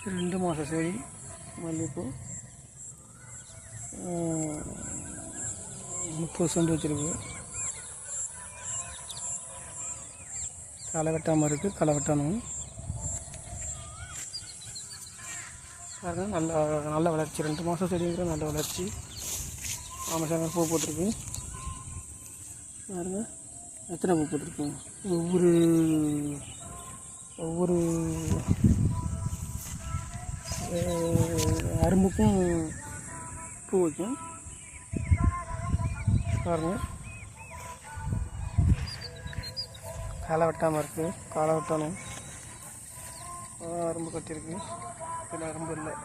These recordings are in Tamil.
2 மாத செடி மல்லிகைப்பூ 30 சென்ட் வச்சுருக்கு. களை வெட்டாமல் இருக்குது, களை வெட்டணும். பாருங்கள், நல்ல வளர்ச்சி. 2 மாதம் செடிங்கிற நல்ல வளர்ச்சி. ஆமாம், பூ போட்டிருக்கு பாருங்கள். எத்தனை பூ போட்டிருக்கு. ஒவ்வொரு அரும்புக்கும் பூ வைக்கும் பாருங்கள். களை வெட்டாமல் இருக்குது, களை வெட்டணும். அரும்பு கட்டியிருக்கு, இதில் அரும்பு இல்லை.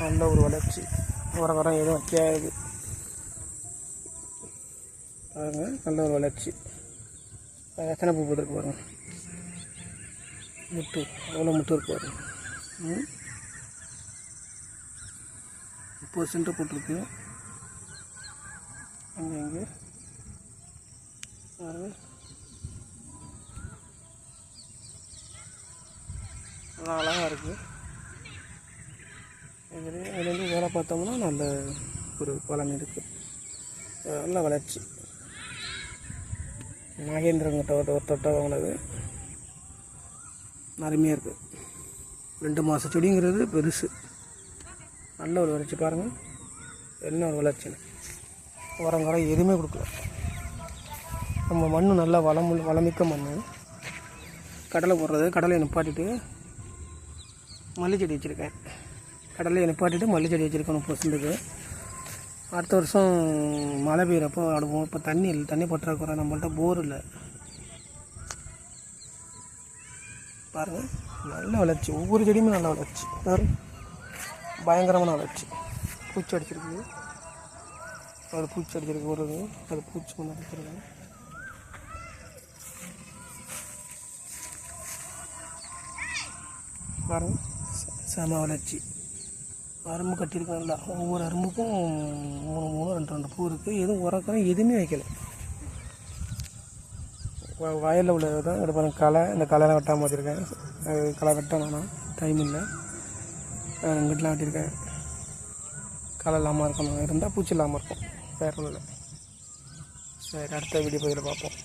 நல்ல ஒரு வளர்ச்சி. உரம் எதுவும் வைக்காது பாருங்க. நல்ல ஒரு வளர்ச்சி. எத்தனை பூ போட்டுருக்கு பாருங்க. முட்டு எவ்வளோ முட்டு இருக்கு பாருங்க. 30 சென்ட் போட்டிருக்கு. அங்கே பாருங்க. நல்லா அழகாக இருக்குது. இதுலேருந்து வேலை பார்த்தோம்னா நல்ல ஒரு பலன் இருக்குது. நல்ல வளர்ச்சி. நாகேந்திரங்கிட்ட ஒரு தொட்டை வாங்கினது அருமையாக இருக்குது. 2 மாத செடிங்கிறது பெருசு. நல்ல ஒரு வளர்ச்சி பாருங்கள். என்ன ஒரு வளர்ச்சின்னு உரங்கரம் எதுவுமே கொடுக்கல. நம்ம மண் நல்லா வளமிக்க மண். கடலை போடுறது, கடலையை நிப்பாட்டிட்டு மல்லி செடி வச்சுருக்கேன். கடலையை நிப்பாட்டிட்டு மல்லி செடி வச்சுருக்கேன் 30 சென்ட்டுக்கு. அடுத்த வருஷம் மழை பெய்கிறப்போ அடுப்போம். இப்போ தண்ணி இல்லை, தண்ணி பற்றாக்குறை. நம்மள்ட்ட போர் இல்லை பாருங்கள். நல்ல வளர்ச்சி. ஒவ்வொரு செடியுமே நல்ல வளர்ச்சி. பயங்கரமான வளர்ச்சி. பூச்சி அடிச்சிருக்கு, அது பூச்சி அடிச்சிருக்கு. அது பூச்சி கொண்டு அடிச்சிருக்கு பாருங்கள். செம வளர்ச்சி. அரும்பு கட்டியிருக்கோம் நல்லா. ஒவ்வொரு அரும்புக்கும் 3 2 பூ இருக்குது. எதுவும் உரக்கறம் எதுவுமே வைக்கலை. வயலில் உள்ளது தான். இது பாருங்கள், களை. இந்த களைலாம் வெட்டாமல் வச்சுருக்கேன். களை வெட்டணும்னா டைம் இல்லை. இங்கிட்டலாம் வெட்டியிருக்கேன். களை இல்லாமல் இருக்கணும், இருந்தால் பூச்சி இல்லாமல் இருக்கும். வேறு ஒன்றும் இல்லை. சரி, அடுத்த வீடியோ பதிவில் பார்ப்போம்.